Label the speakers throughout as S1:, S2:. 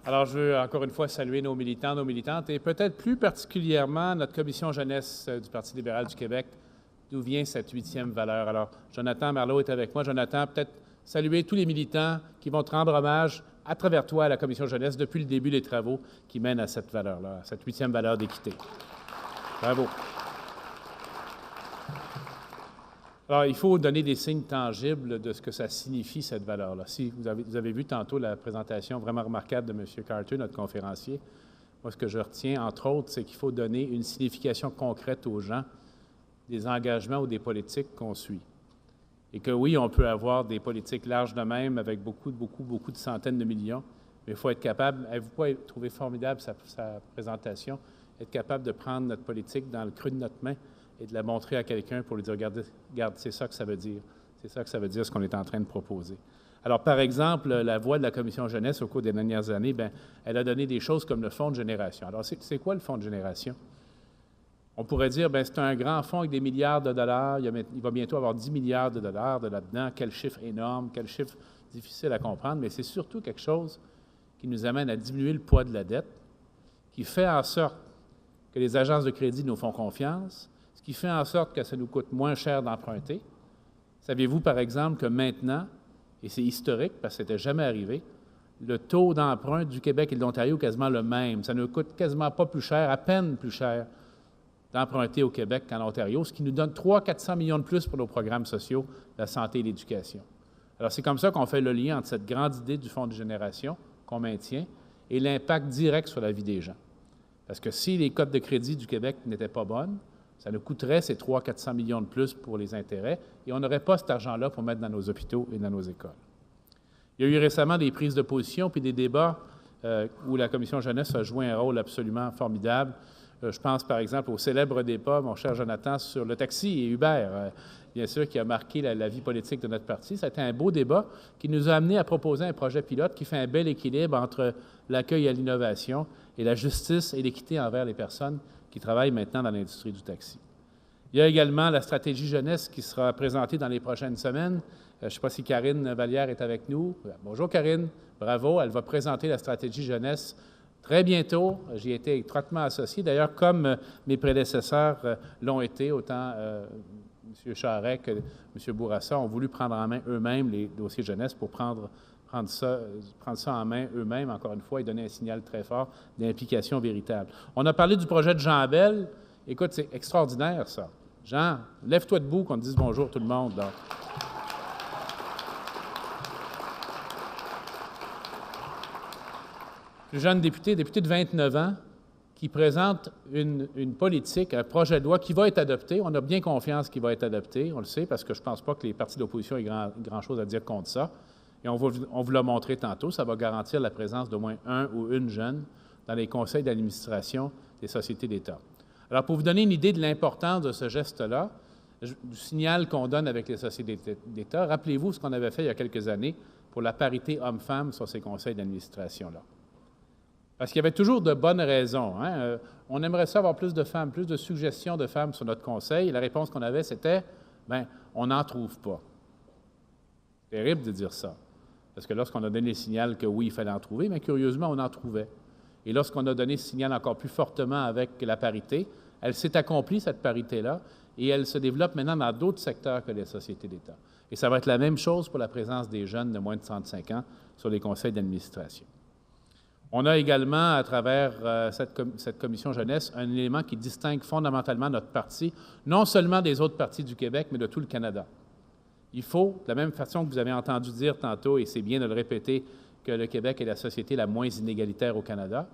S1: Alors, je veux encore une fois saluer nos militants, nos militantes, et peut-être plus particulièrement notre commission jeunesse du Parti libéral du Québec, d'où vient cette 8e valeur. Alors, Jonathan Marleau est avec moi. Jonathan, peut-être saluer tous les militants qui vont te rendre hommage à travers toi à la commission jeunesse depuis le début des travaux qui mènent à cette valeur-là, à cette 8e valeur d'équité. Bravo. Alors, il faut donner des signes tangibles de ce que ça signifie, cette valeur-là. Si vous avez vu tantôt la présentation vraiment remarquable de M. Carter, notre conférencier, moi, ce que je retiens, entre autres, c'est qu'il faut donner une signification concrète aux gens des engagements ou des politiques qu'on suit. Et que oui, on peut avoir des politiques larges de même avec beaucoup de centaines de millions, mais il faut être capable, avez-vous pas trouvé formidable sa présentation, être capable de prendre notre politique dans le creux de notre main et de la montrer à quelqu'un pour lui dire, regarde, c'est ça que ça veut dire. C'est ça que ça veut dire, ce qu'on est en train de proposer. Alors, par exemple, la voix de la Commission jeunesse au cours des dernières années, bien, elle a donné des choses comme le fonds de génération. Alors, c'est quoi le fonds de génération? On pourrait dire, bien, c'est un grand fonds avec des milliards de dollars. Il va bientôt avoir 10 milliards de dollars de là-dedans. Quel chiffre énorme, quel chiffre difficile à comprendre, mais c'est surtout quelque chose qui nous amène à diminuer le poids de la dette, qui fait en sorte que les agences de crédit nous font confiance, ce qui fait en sorte que ça nous coûte moins cher d'emprunter. Saviez-vous, par exemple, que maintenant, et c'est historique parce que ce n'était jamais arrivé, le taux d'emprunt du Québec et de l'Ontario est quasiment le même. Ça ne coûte quasiment pas plus cher, à peine plus cher, d'emprunter au Québec qu'en Ontario, ce qui nous donne 300-400 millions de plus pour nos programmes sociaux, la santé et l'éducation. Alors, c'est comme ça qu'on fait le lien entre cette grande idée du fonds de génération qu'on maintient et l'impact direct sur la vie des gens. Parce que si les cotes de crédit du Québec n'étaient pas bonnes, ça nous coûterait ces 300-400 millions de plus pour les intérêts et on n'aurait pas cet argent-là pour mettre dans nos hôpitaux et dans nos écoles. Il y a eu récemment des prises de position puis des débats où la Commission jeunesse a joué un rôle absolument formidable. Je pense, par exemple, au célèbre débat, mon cher Jonathan, sur le taxi et Uber, bien sûr, qui a marqué la vie politique de notre parti. Ça a été un beau débat qui nous a amené à proposer un projet pilote qui fait un bel équilibre entre l'accueil à l'innovation et la justice et l'équité envers les personnes qui travaillent maintenant dans l'industrie du taxi. Il y a également la stratégie jeunesse qui sera présentée dans les prochaines semaines. Je ne sais pas si Karine Vallière est avec nous. Bonjour Karine, bravo. Elle va présenter la stratégie jeunesse très bientôt. J'y ai été étroitement associé. D'ailleurs, comme mes prédécesseurs l'ont été, autant M. Charest que M. Bourassa ont voulu prendre en main eux-mêmes les dossiers jeunesse pour prendre ça en main eux-mêmes, encore une fois, et donner un signal très fort d'implication véritable. On a parlé du projet de Jean Bell. Écoute, c'est extraordinaire, ça. Jean, lève-toi debout qu'on te dise bonjour tout le monde, là. Le jeune député de 29 ans, qui présente une politique, un projet de loi qui va être adopté. On a bien confiance qu'il va être adopté, on le sait, parce que je ne pense pas que les partis d'opposition aient grand-chose à dire contre ça. Et on vous l'a montré tantôt, ça va garantir la présence d'au moins un ou une jeune dans les conseils d'administration des sociétés d'État. Alors, pour vous donner une idée de l'importance de ce geste-là, du signal qu'on donne avec les sociétés d'État, rappelez-vous ce qu'on avait fait il y a quelques années pour la parité homme-femme sur ces conseils d'administration-là. Parce qu'il y avait toujours de bonnes raisons. Hein? On aimerait ça avoir plus de femmes, plus de suggestions de femmes sur notre conseil. Et la réponse qu'on avait, c'était, bien, on n'en trouve pas. C'est terrible de dire ça. Parce que lorsqu'on a donné le signal que oui, il fallait en trouver, bien curieusement, on en trouvait. Et lorsqu'on a donné ce signal encore plus fortement avec la parité, elle s'est accomplie, cette parité-là, et elle se développe maintenant dans d'autres secteurs que les sociétés d'État. Et ça va être la même chose pour la présence des jeunes de moins de 35 ans sur les conseils d'administration. On a également, à travers cette commission jeunesse, un élément qui distingue fondamentalement notre parti, non seulement des autres partis du Québec, mais de tout le Canada. Il faut, de la même façon que vous avez entendu dire tantôt, et c'est bien de le répéter, que le Québec est la société la moins inégalitaire au Canada,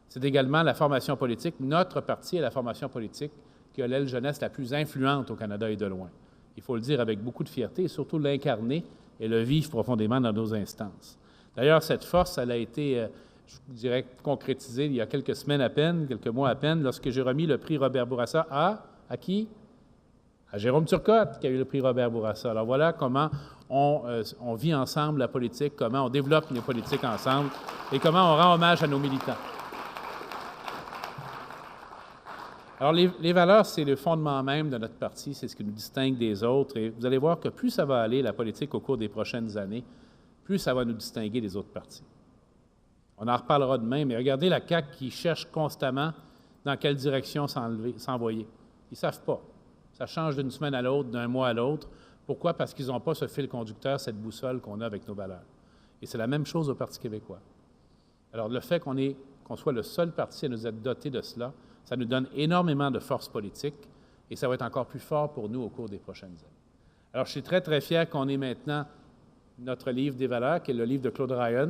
S1: c'est également la formation politique. Notre parti est la formation politique qui a l'aile jeunesse la plus influente au Canada et de loin. Il faut le dire avec beaucoup de fierté et surtout l'incarner et le vivre profondément dans nos instances. D'ailleurs, cette force, elle a été, je dirais, concrétisée il y a quelques semaines à peine, quelques mois à peine, lorsque j'ai remis le prix Robert Bourassa à qui? À Jérôme Turcotte, qui a eu le prix Robert Bourassa. Alors voilà comment on vit ensemble la politique, comment on développe les politiques ensemble et comment on rend hommage à nos militants. Alors, les valeurs, c'est le fondement même de notre parti, c'est ce qui nous distingue des autres. Et vous allez voir que plus ça va aller, la politique, au cours des prochaines années, plus ça va nous distinguer des autres partis. On en reparlera demain, mais regardez la CAQ qui cherche constamment dans quelle direction s'envoyer. Ils ne savent pas. Ça change d'une semaine à l'autre, d'un mois à l'autre. Pourquoi? Parce qu'ils n'ont pas ce fil conducteur, cette boussole qu'on a avec nos valeurs. Et c'est la même chose au Parti québécois. Alors, le fait qu'on soit le seul parti à nous être doté de cela, ça nous donne énormément de force politique et ça va être encore plus fort pour nous au cours des prochaines années. Alors, je suis très, très fier qu'on ait maintenant notre livre des valeurs, qui est le livre de Claude Ryan.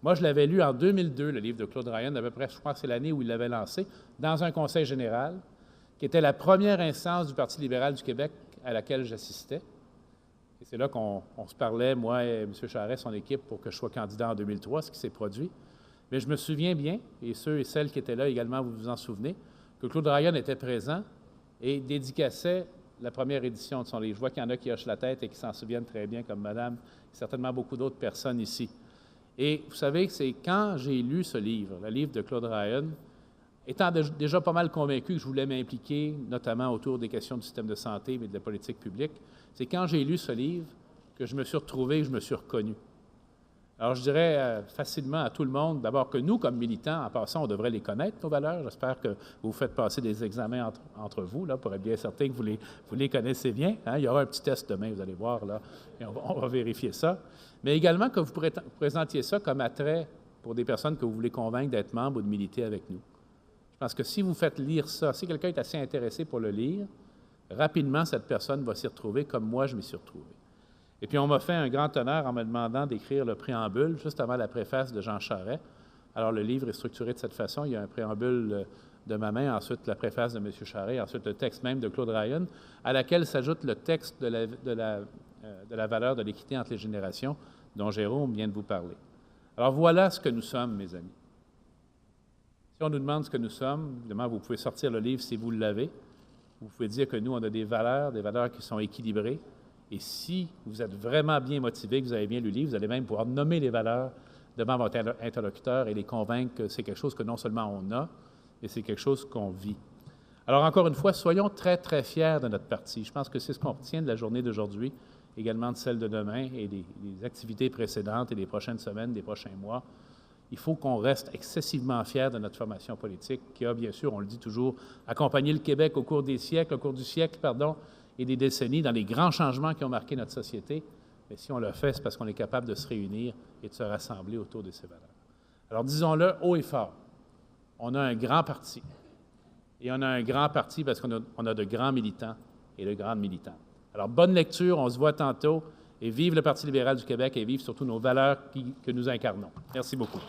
S1: Moi, je l'avais lu en 2002, le livre de Claude Ryan, à peu près, je crois que c'est l'année où il l'avait lancé, dans un conseil général, qui était la première instance du Parti libéral du Québec à laquelle j'assistais. Et c'est là qu'on se parlait, moi et M. Charest, son équipe, pour que je sois candidat en 2003, ce qui s'est produit. Mais je me souviens bien, et ceux et celles qui étaient là également, vous vous en souvenez, que Claude Ryan était présent et dédicaçait la première édition de son livre. Je vois qu'il y en a qui hochent la tête et qui s'en souviennent très bien, comme madame, et certainement beaucoup d'autres personnes ici. Et vous savez, c'est quand j'ai lu ce livre, le livre de Claude Ryan, étant déjà pas mal convaincu que je voulais m'impliquer, notamment autour des questions du système de santé, mais de la politique publique, c'est quand j'ai lu ce livre que je me suis retrouvé, que je me suis reconnu. Alors, je dirais facilement à tout le monde, d'abord que nous, comme militants, en passant, on devrait les connaître, nos valeurs. J'espère que vous faites passer des examens entre vous, là, pour être bien certain que vous les connaissez bien. Hein? Il y aura un petit test demain, vous allez voir, là, et on va vérifier ça. Mais également que vous présentiez ça comme attrait pour des personnes que vous voulez convaincre d'être membres ou de militer avec nous. Je pense que si vous faites lire ça, si quelqu'un est assez intéressé pour le lire, rapidement, cette personne va s'y retrouver comme moi, je m'y suis retrouvé. Et puis, on m'a fait un grand honneur en me demandant d'écrire le préambule juste avant la préface de Jean Charest. Alors, le livre est structuré de cette façon. Il y a un préambule de ma main, ensuite la préface de M. Charest, ensuite le texte même de Claude Ryan, à laquelle s'ajoute le texte de la valeur de l'équité entre les générations, dont Jérôme vient de vous parler. Alors, voilà ce que nous sommes, mes amis. Si on nous demande ce que nous sommes, évidemment, vous pouvez sortir le livre si vous l'avez. Vous pouvez dire que nous, on a des valeurs qui sont équilibrées. Et si vous êtes vraiment bien motivé, que vous avez bien lu le livre, vous allez même pouvoir nommer les valeurs devant votre interlocuteur et les convaincre que c'est quelque chose que non seulement on a, mais c'est quelque chose qu'on vit. Alors, encore une fois, soyons très, très fiers de notre parti. Je pense que c'est ce qu'on retient de la journée d'aujourd'hui, également de celle de demain et des activités précédentes et des prochaines semaines, des prochains mois. Il faut qu'on reste excessivement fiers de notre formation politique qui a, bien sûr, on le dit toujours, accompagné le Québec au cours du siècle, et des décennies dans les grands changements qui ont marqué notre société. Mais si on le fait, c'est parce qu'on est capable de se réunir et de se rassembler autour de ces valeurs. Alors, disons-le haut et fort, on a un grand parti. Et on a un grand parti parce qu'on a de grands militants et de grandes militantes. Alors, bonne lecture, on se voit tantôt, et vive le Parti libéral du Québec et vive surtout nos valeurs que nous incarnons. Merci beaucoup.